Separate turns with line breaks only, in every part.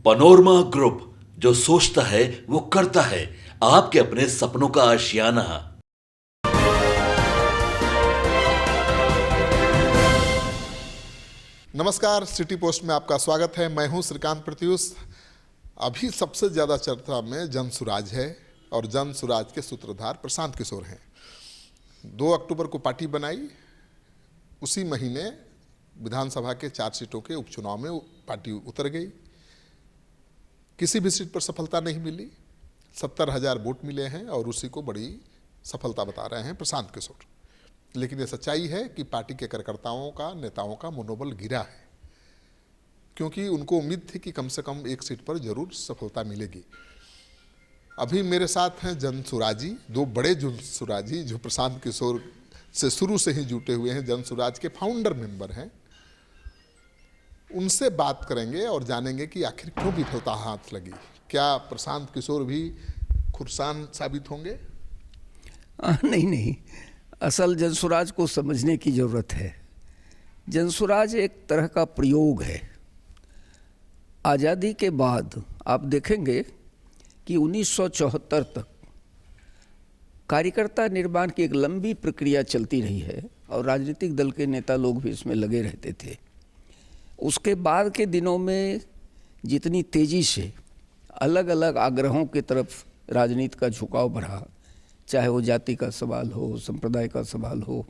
Panorama group, जो सोचता है वो करता है। आपके अपने सपनों का आशियाना।
नमस्कार, सिटी पोस्ट में आपका स्वागत है। मैं हूं श्रीकांत प्रत्युष। अभी सबसे ज़्यादा चर्चा में जनसुराज है और जनसुराज के सूत्रधार प्रशांत किशोर हैं। 2 अक्टूबर को पार्टी बनाई, उसी महीने विधानसभा के 4 सीटों के उपचुनाव में पार्टी उतर गई। किसी भी सीट पर सफलता नहीं मिली। 70,000 वोट मिले हैं और उसी को बड़ी सफलता बता रहे हैं प्रशांत किशोर। लेकिन ये सच्चाई है कि पार्टी के कार्यकर्ताओं का, नेताओं का मनोबल गिरा है, क्योंकि उनको उम्मीद थी कि कम से कम 1 सीट पर जरूर सफलता मिलेगी। अभी मेरे साथ हैं जनसुराजी, 2 बड़े जनसुराजी जो प्रशांत किशोर से शुरू से ही जुटे हुए हैं, जनसुराज के फाउंडर मेंबर हैं। उनसे बात करेंगे और जानेंगे कि आखिर क्यों विफलता हाथ लगी। क्या प्रशांत किशोर भी खुरसान साबित होंगे?
नहीं, असल जनसुराज को समझने की ज़रूरत है। जनसुराज एक तरह का प्रयोग है। आज़ादी के बाद आप देखेंगे कि 1974 तक कार्यकर्ता निर्माण की एक लंबी प्रक्रिया चलती रही है और राजनीतिक दल के नेता लोग भी इसमें लगे रहते थे। उसके बाद के दिनों में जितनी तेज़ी से अलग अलग आग्रहों की तरफ राजनीति का झुकाव बढ़ा, चाहे वो जाति का सवाल हो, संप्रदाय का सवाल हो,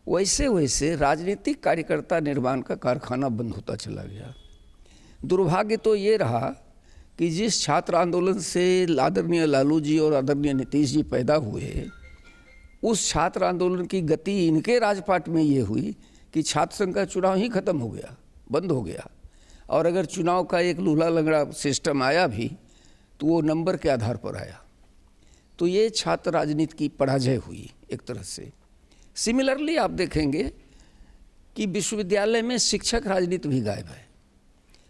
वैसे वैसे राजनीतिक कार्यकर्ता निर्माण का कारखाना बंद होता चला गया। दुर्भाग्य तो ये रहा कि जिस छात्र आंदोलन से आदरणीय लालू जी और आदरणीय नीतीश जी पैदा हुए, उस छात्र आंदोलन की गति इनके राजपाट में ये हुई कि छात्र संघ का चुनाव ही खत्म हो गया, बंद हो गया। और अगर चुनाव का एक लूला लंगड़ा सिस्टम आया भी तो वो नंबर के आधार पर आया। तो ये छात्र राजनीति की पराजय हुई एक तरह से। सिमिलरली आप देखेंगे कि विश्वविद्यालय में शिक्षक राजनीति भी गायब है,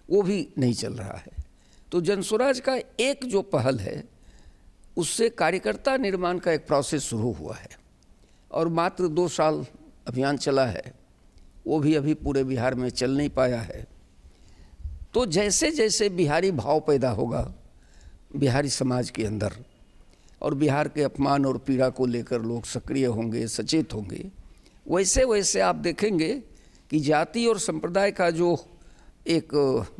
वो भी नहीं चल रहा है। तो जनसुराज का एक जो पहल है, उससे कार्यकर्ता निर्माण का एक प्रोसेस शुरू हुआ है और मात्र 2 साल अभियान चला है, वो भी अभी पूरे बिहार में चल नहीं पाया है। तो जैसे जैसे बिहारी भाव पैदा होगा बिहारी समाज के अंदर और बिहार के अपमान और पीड़ा को लेकर लोग सक्रिय होंगे, सचेत होंगे, वैसे वैसे आप देखेंगे कि जाति और संप्रदाय का जो एक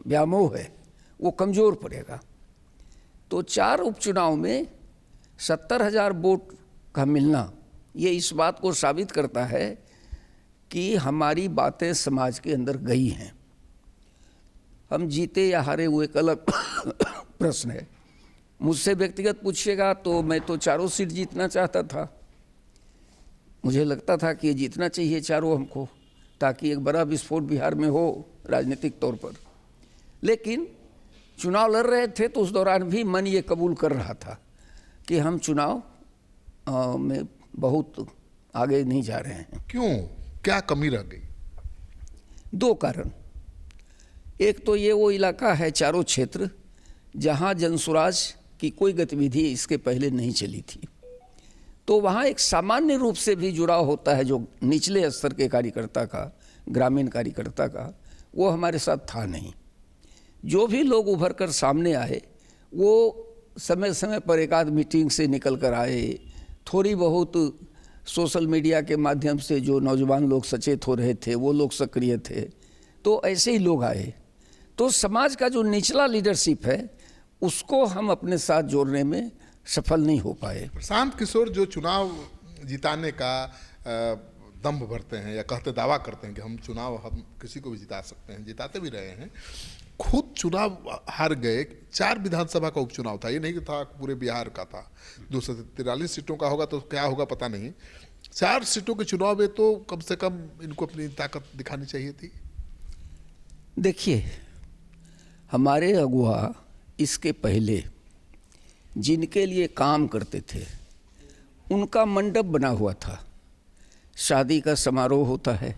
व्यामोह है वो कमज़ोर पड़ेगा। तो 4 उपचुनाव में 70,000 वोट का मिलना ये इस बात को साबित करता है कि हमारी बातें समाज के अंदर गई हैं। हम जीते या हारे वो एक अलग प्रश्न है। मुझसे व्यक्तिगत पूछिएगा तो मैं तो 4 सीट जीतना चाहता था। मुझे लगता था कि ये जीतना चाहिए 4 हमको, ताकि एक बड़ा विस्फोट बिहार में हो राजनीतिक तौर पर। लेकिन चुनाव लड़ रहे थे तो उस दौरान भी मन ये कबूल कर रहा था कि हम चुनाव में बहुत आगे नहीं जा रहे हैं।
क्यों? क्या कमी रह गई?
2 कारण। एक तो ये वो इलाका है, चारों क्षेत्र, जहाँ जनसुराज की कोई गतिविधि इसके पहले नहीं चली थी। तो वहाँ एक सामान्य रूप से भी जुड़ाव होता है जो निचले स्तर के कार्यकर्ता का, ग्रामीण कार्यकर्ता का, वो हमारे साथ था नहीं। जो भी लोग उभर कर सामने आए वो समय समय पर एक आध मीटिंग से निकल कर आए, थोड़ी बहुत सोशल मीडिया के माध्यम से जो नौजवान लोग सचेत हो रहे थे वो लोग सक्रिय थे, तो ऐसे ही लोग आए। तो समाज का जो निचला लीडरशिप है उसको हम अपने साथ जोड़ने में सफल नहीं हो पाए।
प्रशांत किशोर जो चुनाव जिताने का दम्भ भरते हैं या दावा करते हैं कि हम चुनाव हम किसी को भी जिता सकते हैं, जिताते भी रहे हैं, खुद चुनाव हार गए। 4 विधानसभा का उपचुनाव था, ये नहीं था पूरे बिहार का था। 243 सीटों का होगा तो क्या होगा पता नहीं। 4 सीटों के चुनाव में तो कम से कम इनको अपनी ताकत दिखानी चाहिए थी।
देखिए, हमारे अगुआ इसके पहले जिनके लिए काम करते थे उनका मंडप बना हुआ था। शादी का समारोह होता है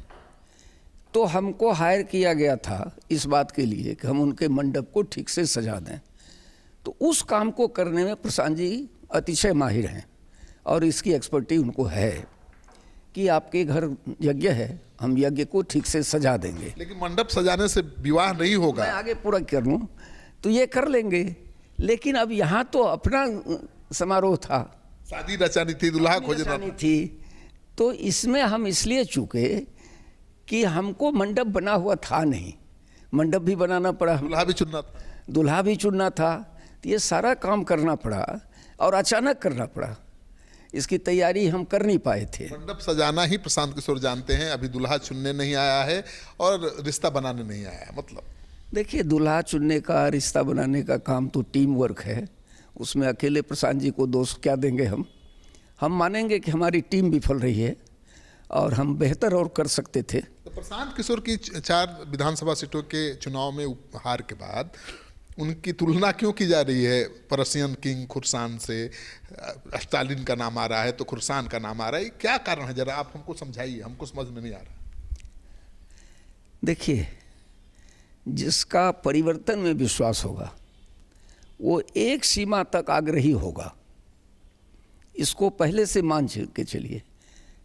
तो हमको हायर किया गया था इस बात के लिए कि हम उनके मंडप को ठीक से सजा दें। तो उस काम को करने में प्रशांत जी अतिशय माहिर हैं और इसकी एक्सपर्टी उनको है कि आपके घर यज्ञ है, हम यज्ञ को ठीक से सजा देंगे।
लेकिन मंडप सजाने से विवाह नहीं होगा।
मैं आगे पूरा कर लूँ तो ये कर लेंगे। लेकिन अब यहाँ तो अपना समारोह था,
शादी रचानी थी, दूल्हा खोजना
रचानी थी, तो इसमें हम इसलिए चूके कि हमको मंडप बना हुआ था नहीं, मंडप भी बनाना पड़ा,
दूल्हा भी चुनना था।
दूल्हा भी चुनना था, तो ये सारा काम करना पड़ा और अचानक करना पड़ा। इसकी तैयारी हम कर नहीं पाए थे।
मंडप सजाना ही प्रशांत किशोर जानते हैं, अभी दूल्हा चुनने नहीं आया है और रिश्ता बनाने नहीं आया है। मतलब
देखिए, दूल्हा चुनने का, रिश्ता बनाने का काम तो टीम वर्क है, उसमें अकेले प्रशांत जी को दोष क्या देंगे हम मानेंगे कि हमारी टीम विफल रही है और हम बेहतर और कर सकते थे।
तो प्रशांत किशोर की 4 विधानसभा सीटों के चुनाव में हार के बाद उनकी तुलना क्यों की जा रही है पर्शियन किंग खुर्सान से? स्टालिन का नाम आ रहा है तो खुर्सान का नाम आ रहा है, क्या कारण है? जरा आप हमको समझाइए, हमको समझ में नहीं आ रहा।
देखिए, जिसका परिवर्तन में विश्वास होगा वो एक सीमा तक आग्रही होगा, इसको पहले से मान के चलिए।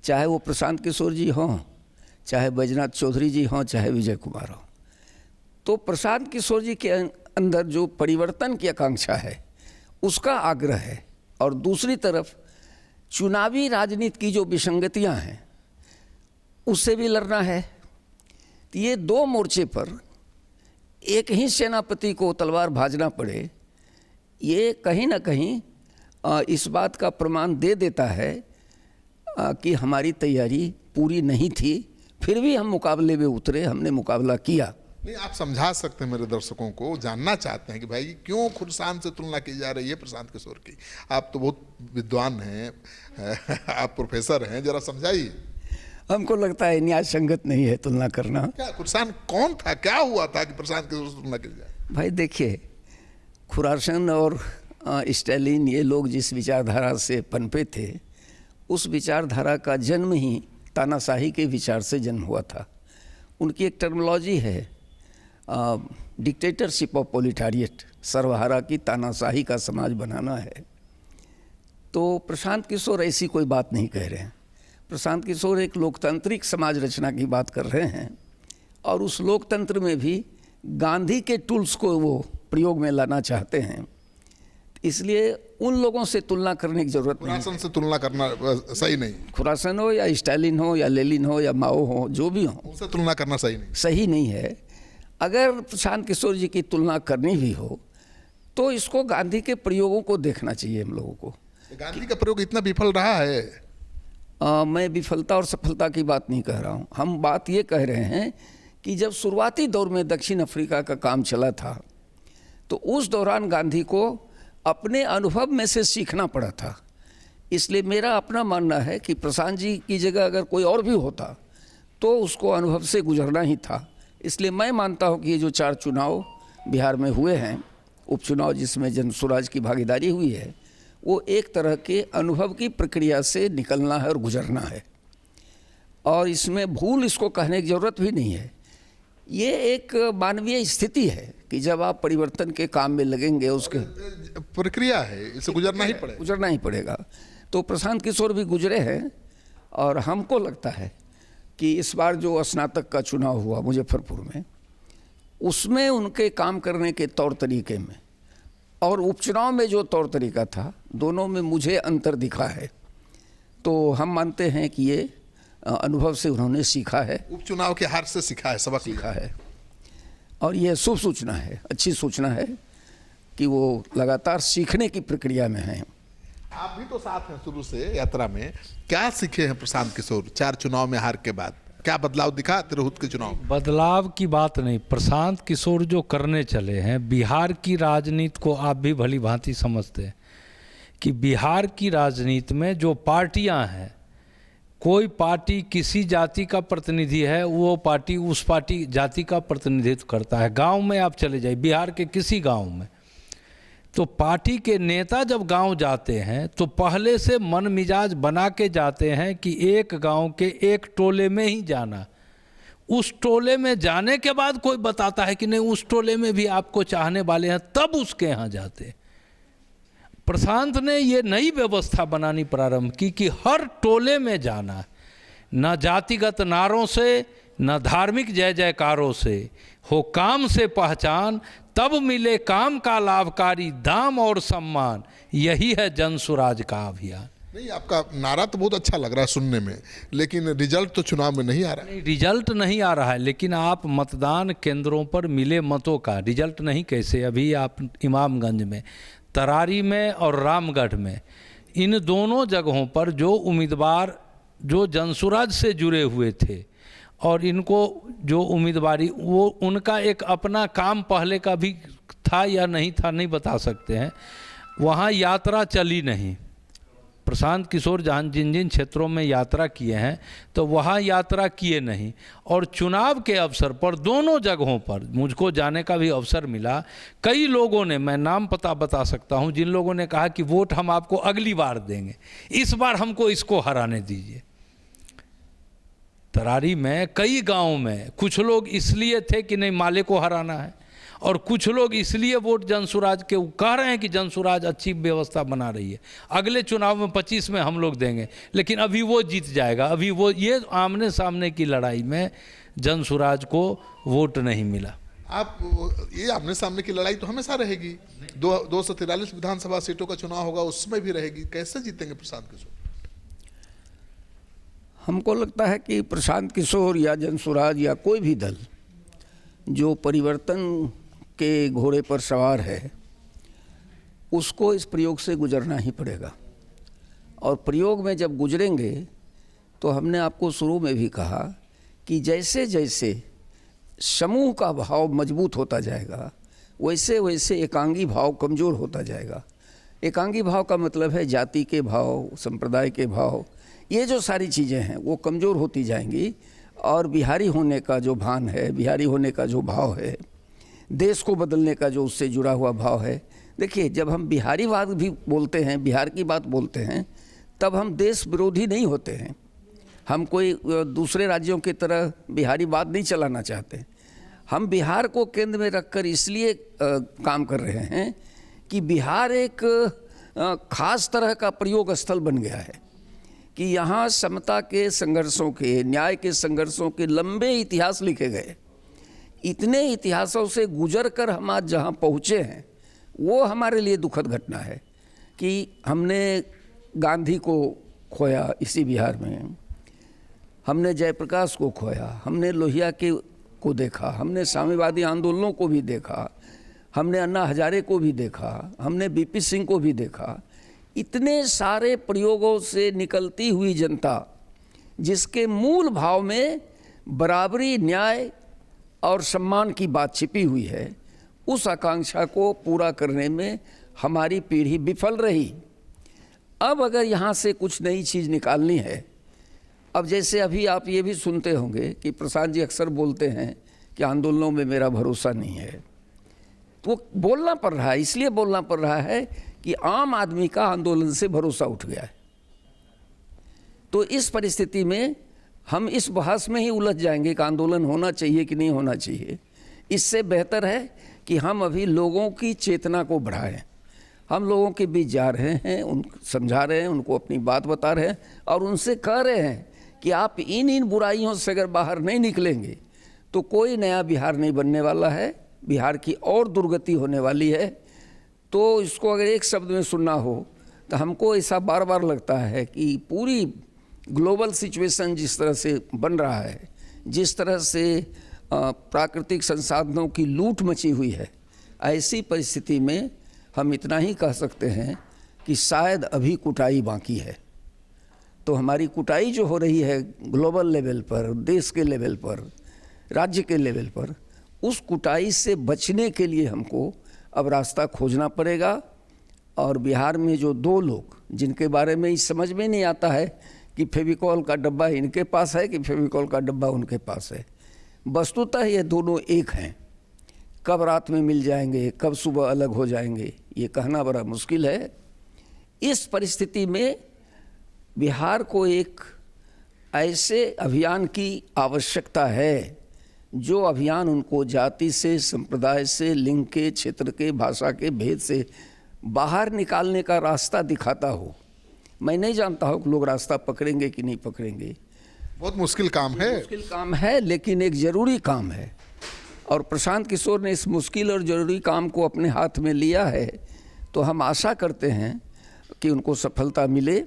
चाहे वो प्रशांत किशोर जी हों, चाहे बैजनाथ चौधरी जी हों, चाहे विजय कुमार हों, तो प्रशांत किशोर जी के अंदर जो परिवर्तन की आकांक्षा है उसका आग्रह है, और दूसरी तरफ चुनावी राजनीति की जो विसंगतियां हैं उससे भी लड़ना है। तो ये 2 मोर्चे पर एक ही सेनापति को तलवार भाजना पड़े, ये कहीं ना कहीं इस बात का प्रमाण दे देता है कि हमारी तैयारी पूरी नहीं थी, फिर भी हम मुकाबले में उतरे, हमने मुकाबला किया।
नहीं, आप समझा सकते हैं मेरे दर्शकों को, जानना चाहते हैं कि भाई क्यों खुर्सान से तुलना की जा रही है प्रशांत किशोर की? आप तो बहुत विद्वान हैं, आप प्रोफेसर हैं, जरा समझाइए।
हमको लगता है न्याय संगत नहीं है तुलना करना।
क्या खुर्सान कौन था, क्या हुआ था कि प्रशांत किशोर से तुलना की जाए?
भाई देखिए, खुरासन और स्टालिन, ये लोग जिस विचारधारा से पनपे थे, उस विचारधारा का जन्म ही तानाशाही के विचार से जन्म हुआ था। उनकी एक टर्मिनोलॉजी है, डिक्टेटरशिप ऑफ प्रोलेटारिएट, सर्वहारा की तानाशाही का समाज बनाना है। तो प्रशांत किशोर ऐसी कोई बात नहीं कह रहे हैं। प्रशांत किशोर एक लोकतांत्रिक समाज रचना की बात कर रहे हैं, और उस लोकतंत्र में भी गांधी के टूल्स को वो प्रयोग में लाना चाहते हैं। इसलिए उन लोगों से तुलना करने की जरूरत नहीं।
खुरासन से तुलना करना सही नहीं,
खुरासन हो या स्टालिन हो या लेनिन हो या माओ हो, जो भी हो,
उनसे तुलना करना सही
नहीं है। अगर प्रशांत किशोर जी की तुलना करनी भी हो तो इसको गांधी के प्रयोगों को देखना चाहिए हम लोगों को।
गांधी का प्रयोग इतना विफल रहा है?
मैं विफलता और सफलता की बात नहीं कह रहा हूँ, हम बात ये कह रहे हैं कि जब शुरुआती दौर में दक्षिण अफ्रीका का काम चला था तो उस दौरान गांधी को अपने अनुभव में से सीखना पड़ा था। इसलिए मेरा अपना मानना है कि प्रशांत जी की जगह अगर कोई और भी होता तो उसको अनुभव से गुजरना ही था। इसलिए मैं मानता हूँ कि ये जो 4 चुनाव बिहार में हुए हैं, उपचुनाव जिसमें जन स्वराज की भागीदारी हुई है, वो एक तरह के अनुभव की प्रक्रिया से निकलना है और गुजरना है, और इसमें भूल इसको कहने की ज़रूरत भी नहीं है। ये एक मानवीय स्थिति है कि जब आप परिवर्तन के काम में लगेंगे, उसके
प्रक्रिया है, इसे गुजरना ही पड़ेगा।
तो प्रशांत किशोर भी गुजरे हैं, और हमको लगता है कि इस बार जो स्नातक का चुनाव हुआ मुजफ्फरपुर में, उसमें उनके काम करने के तौर तरीके में और उपचुनाव में जो तौर तरीका था, दोनों में मुझे अंतर दिखा है। तो हम मानते हैं कि ये अनुभव से उन्होंने सीखा है,
उपचुनाव के हार से सीखा है, सबक
सीखा है, और ये शुभ सूचना है, अच्छी सूचना है कि वो लगातार सीखने की प्रक्रिया में हैं।
आप भी तो साथ हैं शुरू से यात्रा में, क्या सीखे हैं प्रशांत किशोर 4 चुनाव में हार के बाद? क्या बदलाव दिखा तिरहुत के चुनाव?
बदलाव की बात नहीं, प्रशांत किशोर जो करने चले हैं, बिहार की राजनीति को आप भी भली भांति समझते हैं कि बिहार की राजनीति में जो पार्टियां हैं, कोई पार्टी किसी जाति का प्रतिनिधि है, वो पार्टी उस पार्टी जाति का प्रतिनिधित्व करता है। गांव में आप चले जाइए, बिहार के किसी गांव में, तो पार्टी के नेता जब गांव जाते हैं तो पहले से मन मिजाज बना के जाते हैं कि एक गांव के एक टोले में ही जाना। उस टोले में जाने के बाद कोई बताता है कि नहीं उस टोले में भी आपको चाहने वाले हैं, तब उसके यहाँ जाते। प्रशांत ने ये नई व्यवस्था बनानी प्रारंभ की कि हर टोले में जाना, न जातिगत नारों से न धार्मिक जय जयकारों से, हो काम से पहचान, तब मिले काम का लाभकारी दाम और सम्मान, यही है जनसुराज का अभियान।
नहीं, आपका नारा तो बहुत अच्छा लग रहा है सुनने में, लेकिन रिजल्ट तो चुनाव में नहीं आ रहा है।
नहीं, रिजल्ट नहीं आ रहा है, लेकिन आप मतदान केंद्रों पर मिले मतों का रिजल्ट नहीं, कैसे अभी आप इमामगंज में, तरारी में और रामगढ़ में, इन दोनों जगहों पर जो उम्मीदवार जो जनसुराज से जुड़े हुए थे और इनको जो उम्मीदवारी, वो उनका एक अपना काम पहले का भी था या नहीं था नहीं बता सकते हैं, वहाँ यात्रा चली नहीं। प्रशांत किशोर जहाँ जिन जिन क्षेत्रों में यात्रा किए हैं तो वहाँ यात्रा किए नहीं, और चुनाव के अवसर पर दोनों जगहों पर मुझको जाने का भी अवसर मिला। कई लोगों ने, मैं नाम पता बता सकता हूँ, जिन लोगों ने कहा कि वोट हम आपको अगली बार देंगे, इस बार हमको इसको हराने दीजिए। तरारी में कई गांवों में कुछ लोग इसलिए थे कि नहीं माले को हराना है, और कुछ लोग इसलिए वोट जनसुराज के कह रहे हैं कि जनसुराज अच्छी व्यवस्था बना रही है, अगले चुनाव में 25 में हम लोग देंगे, लेकिन अभी वो जीत जाएगा। अभी वो ये आमने सामने की लड़ाई में जनसुराज को वोट नहीं मिला।
आप ये आमने सामने की लड़ाई तो हमेशा रहेगी, 243 विधानसभा सीटों का चुनाव होगा, उसमें भी रहेगी। कैसे जीतेंगे प्रशांत किशोर?
हमको लगता है कि प्रशांत किशोर या जनसुराज या कोई भी दल जो परिवर्तन के घोड़े पर सवार है, उसको इस प्रयोग से गुजरना ही पड़ेगा। और प्रयोग में जब गुजरेंगे तो हमने आपको शुरू में भी कहा कि जैसे जैसे समूह का भाव मजबूत होता जाएगा, वैसे वैसे एकांगी भाव कमज़ोर होता जाएगा। एकांगी भाव का मतलब है जाति के भाव, संप्रदाय के भाव, ये जो सारी चीज़ें हैं वो कमज़ोर होती जाएंगी, और बिहारी होने का जो भान है, बिहारी होने का जो भाव है, देश को बदलने का जो उससे जुड़ा हुआ भाव है। देखिए, जब हम बिहारीवाद भी बोलते हैं, बिहार की बात बोलते हैं, तब हम देश विरोधी नहीं होते हैं। हम कोई दूसरे राज्यों की तरह बिहारीवाद नहीं चलाना चाहते। हम बिहार को केंद्र में रखकर इसलिए काम कर रहे हैं कि बिहार एक खास तरह का प्रयोग स्थल बन गया है कि यहाँ समता के संघर्षों के, न्याय के संघर्षों के लंबे इतिहास लिखे गए। इतने इतिहासों से गुजर कर हम आज जहाँ पहुँचे हैं, वो हमारे लिए दुखद घटना है कि हमने गांधी को खोया इसी बिहार में, हमने जयप्रकाश को खोया, हमने लोहिया को देखा, हमने साम्यवादी आंदोलनों को भी देखा, हमने अन्ना हजारे को भी देखा, हमने बीपी सिंह को भी देखा। इतने सारे प्रयोगों से निकलती हुई जनता, जिसके मूल भाव में बराबरी, न्याय और सम्मान की बात छिपी हुई है, उस आकांक्षा को पूरा करने में हमारी पीढ़ी विफल रही। अब अगर यहाँ से कुछ नई चीज़ निकालनी है, अब जैसे अभी आप ये भी सुनते होंगे कि प्रसाद जी अक्सर बोलते हैं कि आंदोलनों में मेरा भरोसा नहीं है, तो वो बोलना पड़ रहा है, इसलिए बोलना पड़ रहा है कि आम आदमी का आंदोलन से भरोसा उठ गया है। तो इस परिस्थिति में हम इस बहस में ही उलझ जाएंगे कि आंदोलन होना चाहिए कि नहीं होना चाहिए। इससे बेहतर है कि हम अभी लोगों की चेतना को बढ़ाएं। हम लोगों के बीच जा रहे हैं, उनको समझा रहे हैं, उनको अपनी बात बता रहे हैं और उनसे कह रहे हैं कि आप इन बुराइयों से अगर बाहर नहीं निकलेंगे तो कोई नया बिहार नहीं बनने वाला है, बिहार की और दुर्गति होने वाली है। तो इसको अगर एक शब्द में सुनना हो तो हमको ऐसा बार बार लगता है कि पूरी ग्लोबल सिचुएशन जिस तरह से बन रहा है, जिस तरह से प्राकृतिक संसाधनों की लूट मची हुई है, ऐसी परिस्थिति में हम इतना ही कह सकते हैं कि शायद अभी कुटाई बाकी है। तो हमारी कुटाई जो हो रही है ग्लोबल लेवल पर, देश के लेवल पर, राज्य के लेवल पर, उस कुटाई से बचने के लिए हमको अब रास्ता खोजना पड़ेगा। और बिहार में जो दो लोग जिनके बारे में ही समझ में नहीं आता है कि फेविकॉल का डब्बा इनके पास है कि फेविकॉल का डब्बा उनके पास है, वस्तुतः ये दोनों एक हैं। कब रात में मिल जाएंगे, कब सुबह अलग हो जाएंगे, ये कहना बड़ा मुश्किल है। इस परिस्थिति में बिहार को एक ऐसे अभियान की आवश्यकता है जो अभियान उनको जाति से, संप्रदाय से, लिंग के, क्षेत्र के, भाषा के भेद से बाहर निकालने का रास्ता दिखाता हो। मैं नहीं जानता हूँ कि लोग रास्ता पकड़ेंगे कि नहीं पकड़ेंगे।
बहुत मुश्किल काम है,
मुश्किल काम है, लेकिन एक ज़रूरी काम है। और प्रशांत किशोर ने इस मुश्किल और ज़रूरी काम को अपने हाथ में लिया है, तो हम आशा करते हैं कि उनको सफलता मिले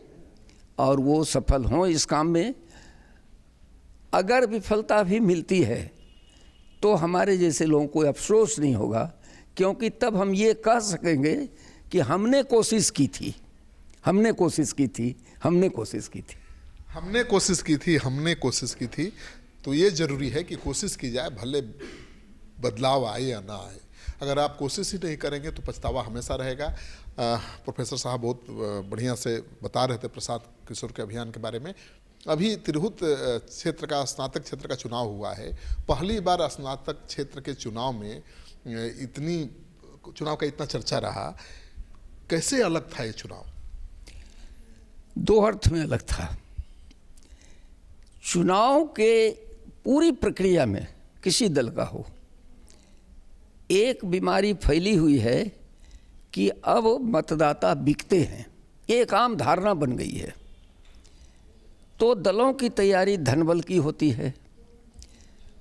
और वो सफल हों इस काम में। अगर विफलता भी मिलती है तो हमारे जैसे लोगों को अफसोस नहीं होगा, क्योंकि तब हम ये कह सकेंगे कि हमने कोशिश की थी, हमने कोशिश की थी, हमने कोशिश की थी।
हमने कोशिश की थी, हमने कोशिश की थी। तो ये ज़रूरी है कि कोशिश की जाए, भले बदलाव आए या ना आए। अगर आप कोशिश ही नहीं करेंगे तो पछतावा हमेशा रहेगा। प्रोफेसर साहब बहुत बढ़िया से बता रहे थे प्रशांत किशोर के अभियान के बारे में। अभी तिरहुत क्षेत्र का, स्नातक क्षेत्र का चुनाव हुआ है। पहली बार स्नातक क्षेत्र के चुनाव में चुनाव का इतना चर्चा रहा। कैसे अलग था ये चुनाव?
दो अर्थ में अलग था। चुनाव के पूरी प्रक्रिया में किसी दल का हो, एक बीमारी फैली हुई है कि अब मतदाता बिकते हैं, ये एक आम धारणा बन गई है। तो दलों की तैयारी धनबल की होती है,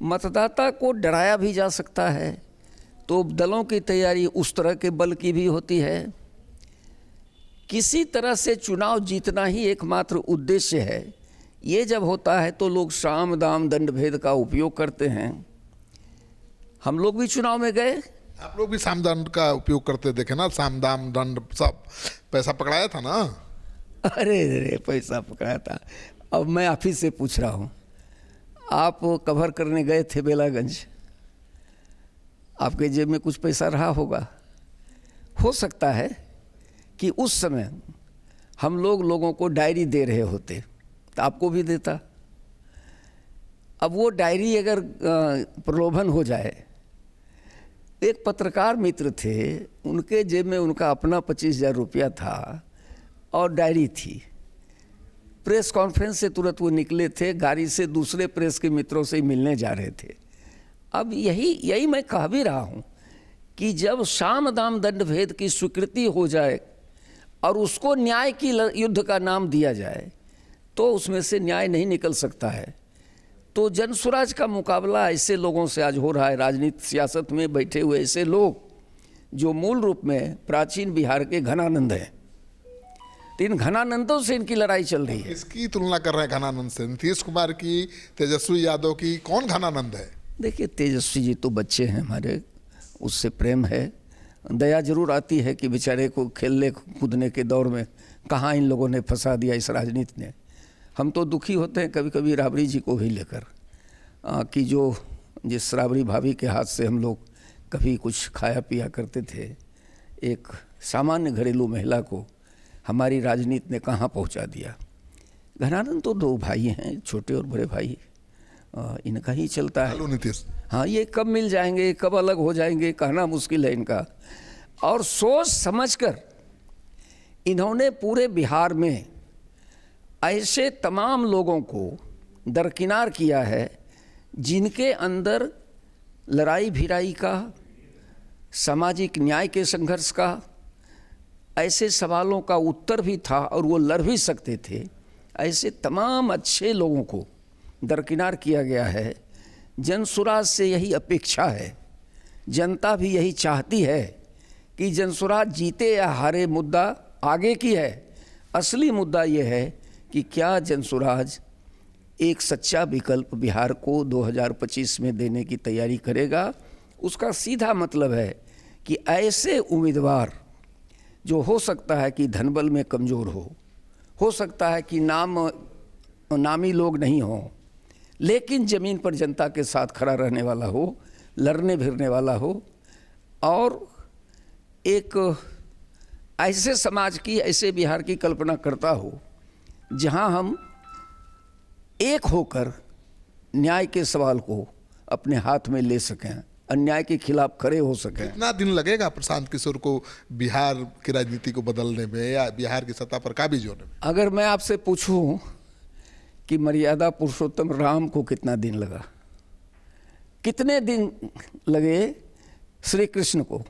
मतदाता को डराया भी जा सकता है, तो दलों की तैयारी उस तरह के बल की भी होती है। किसी तरह से चुनाव जीतना ही एकमात्र उद्देश्य है। ये जब होता है तो लोग साम दाम दंड भेद का उपयोग करते हैं। हम लोग भी चुनाव में गए,
आप लोग भी साम दंड का उपयोग करते देखे ना, साम दाम दंड सब पैसा पकड़ाया था ना।
अरे पैसा पकड़ाया था। अब मैं आप ही से पूछ रहा हूँ, आप कवर करने गए थे बेलागंज, आपके जेब में कुछ पैसा रहा होगा। हो सकता है कि उस समय हम लोगों को डायरी दे रहे होते तो आपको भी देता। अब वो डायरी अगर प्रलोभन हो जाए, एक पत्रकार मित्र थे, उनके जेब में उनका अपना 25,000 रुपया था और डायरी थी। प्रेस कॉन्फ्रेंस से तुरंत वो निकले थे, गाड़ी से दूसरे प्रेस के मित्रों से मिलने जा रहे थे। अब यही मैं कह भी रहा हूँ कि जब साम दाम दंड भेद की स्वीकृति हो जाए और उसको न्याय की युद्ध का नाम दिया जाए तो उसमें से न्याय नहीं निकल सकता है। तो जनसुराज का मुकाबला ऐसे लोगों से आज हो रहा है, राजनीति सियासत में बैठे हुए ऐसे लोग जो मूल रूप में प्राचीन बिहार के घनानंद हैं। तो इन घनानंदों से इनकी लड़ाई चल रही है।
इसकी तुलना कर रहे हैं घनानंद से? नीतीश कुमार की, तेजस्वी यादव की, कौन घनानंद है?
देखिए, तेजस्वी जी तो बच्चे हैं हमारे, उससे प्रेम है, दया जरूर आती है कि बेचारे को खेलने कूदने के दौर में कहाँ इन लोगों ने फंसा दिया इस राजनीति ने। हम तो दुखी होते हैं कभी कभी राबड़ी जी को भी लेकर कि जिस राबड़ी भाभी के हाथ से हम लोग कभी कुछ खाया पिया करते थे, एक सामान्य घरेलू महिला को हमारी राजनीति ने कहाँ पहुँचा दिया। घनानंद तो दो भाई हैं, छोटे और बड़े भाई, इनका ही चलता है।
नीतीश,
हाँ, ये कब मिल जाएंगे, कब अलग हो जाएंगे, कहना मुश्किल है इनका। और सोच समझकर इन्होंने पूरे बिहार में ऐसे तमाम लोगों को दरकिनार किया है जिनके अंदर लड़ाई भिड़ाई का, सामाजिक न्याय के संघर्ष का, ऐसे सवालों का उत्तर भी था और वो लड़ भी सकते थे। ऐसे तमाम अच्छे लोगों को दरकिनार किया गया है। जनसुराज से यही अपेक्षा है, जनता भी यही चाहती है कि जनसुराज जीते या हारे मुद्दा आगे की है। असली मुद्दा ये है कि क्या जनसुराज एक सच्चा विकल्प बिहार को 2025 में देने की तैयारी करेगा। उसका सीधा मतलब है कि ऐसे उम्मीदवार जो हो सकता है कि धनबल में कमज़ोर हो सकता है कि नामी लोग नहीं हों, लेकिन ज़मीन पर जनता के साथ खड़ा रहने वाला हो, लड़ने भिड़ने वाला हो और एक ऐसे समाज की, ऐसे बिहार की कल्पना करता हो जहां हम एक होकर न्याय के सवाल को अपने हाथ में ले सकें, अन्याय के खिलाफ खड़े हो सकें।
कितना दिन लगेगा प्रशांत किशोर को बिहार की राजनीति को बदलने में या बिहार की सत्ता पर काबिज होने में?
अगर मैं आपसे पूछूं कि मर्यादा पुरुषोत्तम राम को कितना दिन लगा, कितने दिन लगे श्री कृष्ण को,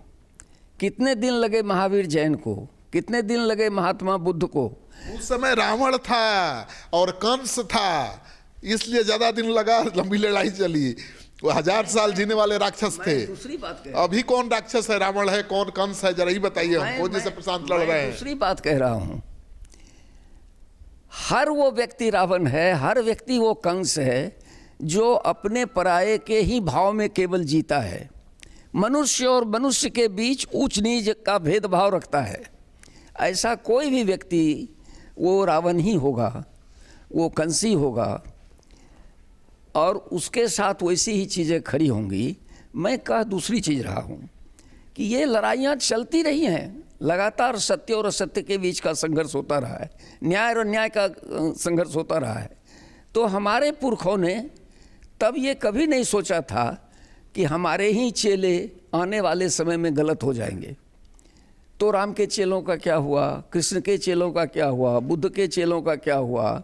कितने दिन लगे महावीर जैन को, कितने दिन लगे महात्मा बुद्ध को?
उस समय रावण था और कंस था, इसलिए ज्यादा दिन लगा, लंबी लड़ाई चली। वो 1000 साल जीने वाले राक्षस थे।
दूसरी बात
अभी कौन राक्षस है, रावण है, कौन कंस है, जरा ही बताइए हमको, जिसे प्रशांत लड़ रहे हैं।
दूसरी बात कह रहा हूं, हर वो व्यक्ति रावण है, हर व्यक्ति वो कंस है जो अपने पराये के ही भाव में केवल जीता है, मनुष्य और मनुष्य के बीच ऊंच नीच का भेदभाव रखता है। ऐसा कोई भी व्यक्ति वो रावण ही होगा, वो कंस ही होगा, और उसके साथ वैसी ही चीज़ें खड़ी होंगी। मैं कह दूसरी चीज़ रहा हूँ कि ये लड़ाइयाँ चलती रही हैं, लगातार सत्य और असत्य के बीच का संघर्ष होता रहा है, न्याय और अन्याय का संघर्ष होता रहा है। तो हमारे पुरखों ने तब ये कभी नहीं सोचा था कि हमारे ही चेले आने वाले समय में गलत हो जाएंगे। तो राम के चेलों का क्या हुआ, कृष्ण के चेलों का क्या हुआ, बुद्ध के चेलों का क्या हुआ,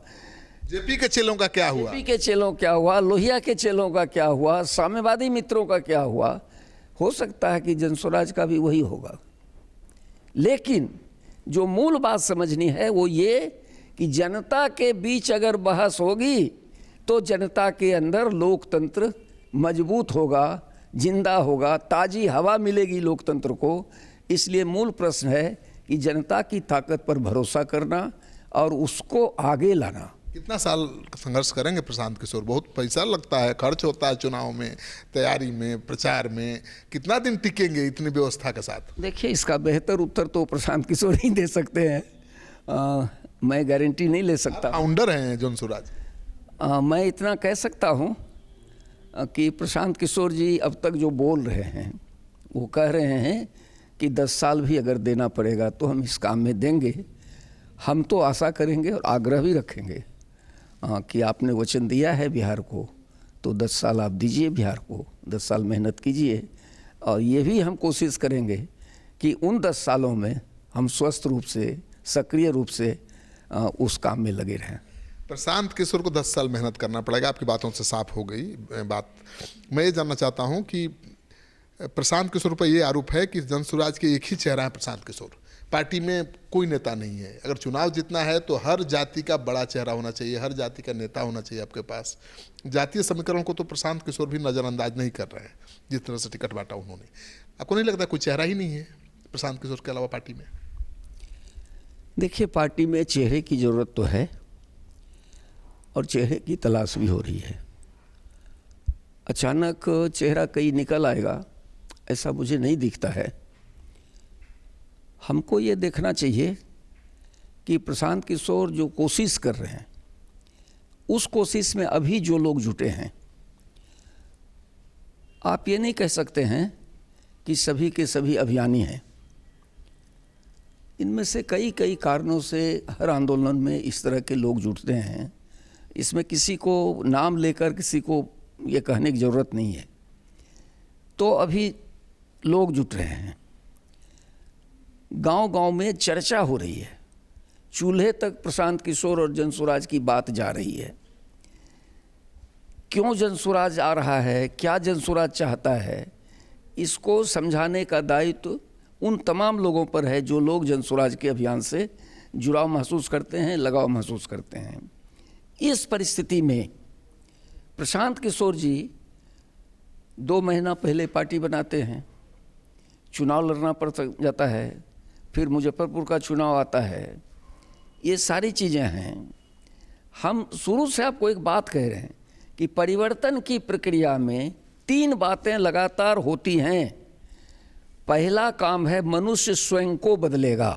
जेपी के चेलों का क्या हुआ,
जेपी के चेलों क्या हुआ, लोहिया के चेलों का क्या हुआ, साम्यवादी मित्रों का क्या हुआ। हो सकता है कि जनस्वराज का भी वही होगा। लेकिन जो मूल बात समझनी है वो ये कि जनता के बीच अगर बहस होगी तो जनता के अंदर लोकतंत्र मजबूत होगा, जिंदा होगा, ताज़ी हवा मिलेगी लोकतंत्र को। इसलिए मूल प्रश्न है कि जनता की ताकत पर भरोसा करना और उसको आगे लाना।
कितना साल संघर्ष करेंगे प्रशांत किशोर? बहुत पैसा लगता है, खर्च होता है चुनाव में, तैयारी में, प्रचार में। कितना दिन टिकेंगे इतनी व्यवस्था के साथ?
देखिए, इसका बेहतर उत्तर तो प्रशांत किशोर ही दे सकते हैं। मैं गारंटी नहीं ले सकता।
फाउंडर हैं जनसुराज।
मैं इतना कह सकता हूँ कि प्रशांत किशोर जी अब तक जो बोल रहे हैं वो कह रहे हैं कि 10 साल भी अगर देना पड़ेगा तो हम इस काम में देंगे। हम तो आशा करेंगे और आग्रह भी रखेंगे कि आपने वचन दिया है बिहार को, तो 10 साल आप दीजिए बिहार को, 10 साल मेहनत कीजिए। और ये भी हम कोशिश करेंगे कि उन 10 सालों में हम स्वस्थ रूप से, सक्रिय रूप से उस काम में लगे रहें।
प्रशांत किशोर को 10 साल मेहनत करना पड़ेगा, आपकी बातों से साफ हो गई बात। मैं ये जानना चाहता हूँ कि प्रशांत किशोर पर ये आरोप है कि जनसुराज के एक ही चेहरा है प्रशांत किशोर, पार्टी में कोई नेता नहीं है। अगर चुनाव जीतना है तो हर जाति का बड़ा चेहरा होना चाहिए, हर जाति का नेता होना चाहिए आपके पास। जातीय समीकरण को तो प्रशांत किशोर भी नज़रअंदाज नहीं कर रहे हैं जिस तरह से टिकट बांटा उन्होंने। आपको नहीं लगता कोई चेहरा ही नहीं है प्रशांत किशोर के अलावा पार्टी में?
देखिए, पार्टी में चेहरे की ज़रूरत तो है और चेहरे की तलाश भी हो रही है। अचानक चेहरा कहीं निकल आएगा ऐसा मुझे नहीं दिखता है। हमको ये देखना चाहिए कि प्रशांत किशोर जो कोशिश कर रहे हैं उस कोशिश में अभी जो लोग जुटे हैं, आप ये नहीं कह सकते हैं कि सभी के सभी अभियानी हैं। इनमें से कई कारणों से हर आंदोलन में इस तरह के लोग जुटते हैं। इसमें किसी को नाम लेकर किसी को ये कहने की ज़रूरत नहीं है। तो अभी लोग जुट रहे हैं, गांव-गांव में चर्चा हो रही है, चूल्हे तक प्रशांत किशोर और जनसुराज की बात जा रही है। क्यों जनसुराज आ रहा है, क्या जनसुराज चाहता है, इसको समझाने का दायित्व उन तमाम लोगों पर है जो लोग जनसुराज के अभियान से जुड़ाव महसूस करते हैं, लगाव महसूस करते हैं। इस परिस्थिति में प्रशांत किशोर जी 2 महीना पहले पार्टी बनाते हैं, चुनाव लड़ना पड़ जाता है, फिर मुजफ्फरपुर का चुनाव आता है, ये सारी चीज़ें हैं। हम शुरू से आपको एक बात कह रहे हैं कि परिवर्तन की प्रक्रिया में 3 बातें लगातार होती हैं। पहला काम है मनुष्य स्वयं को बदलेगा।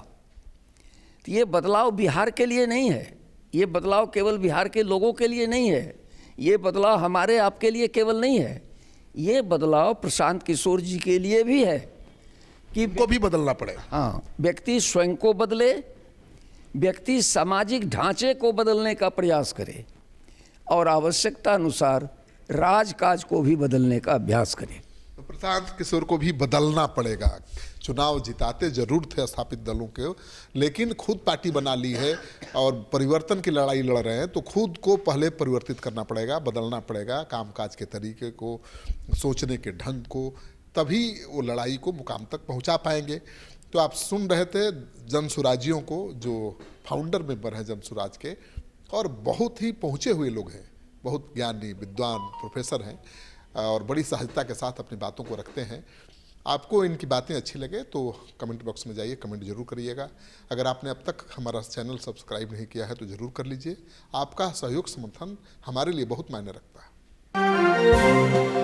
तो ये बदलाव बिहार के लिए नहीं है, ये बदलाव केवल बिहार के लोगों के लिए नहीं है, ये बदलाव हमारे आपके लिए केवल नहीं है, ये बदलाव प्रशांत किशोर जी के लिए भी है कि
को भी बदलना पड़ेगा।
हाँ, व्यक्ति स्वयं को बदले, व्यक्ति सामाजिक ढांचे को बदलने का प्रयास करे और आवश्यकता अनुसार राजकाज को भी बदलने का अभ्यास करे।
तो प्रशांत किशोर को भी बदलना पड़ेगा। चुनाव जिताते जरूर थे स्थापित दलों के, लेकिन खुद पार्टी बना ली है और परिवर्तन की लड़ाई लड़ रहे हैं, तो खुद को पहले परिवर्तित करना पड़ेगा, बदलना पड़ेगा, कामकाज के तरीके को, सोचने के ढंग को, तभी वो लड़ाई को मुकाम तक पहुंचा पाएंगे। तो आप सुन रहे थे जनसुराजियों को, जो फाउंडर मेंबर हैं जनसुराज के और बहुत ही पहुँचे हुए लोग हैं, बहुत ज्ञानी विद्वान प्रोफेसर हैं। और बड़ी सहजता के साथ अपनी बातों को रखते हैं। आपको इनकी बातें अच्छी लगे तो कमेंट बॉक्स में जाइए, कमेंट जरूर करिएगा। अगर आपने अब तक हमारा चैनल सब्सक्राइब नहीं किया है तो ज़रूर कर लीजिए। आपका सहयोग समर्थन हमारे लिए बहुत मायने रखता है।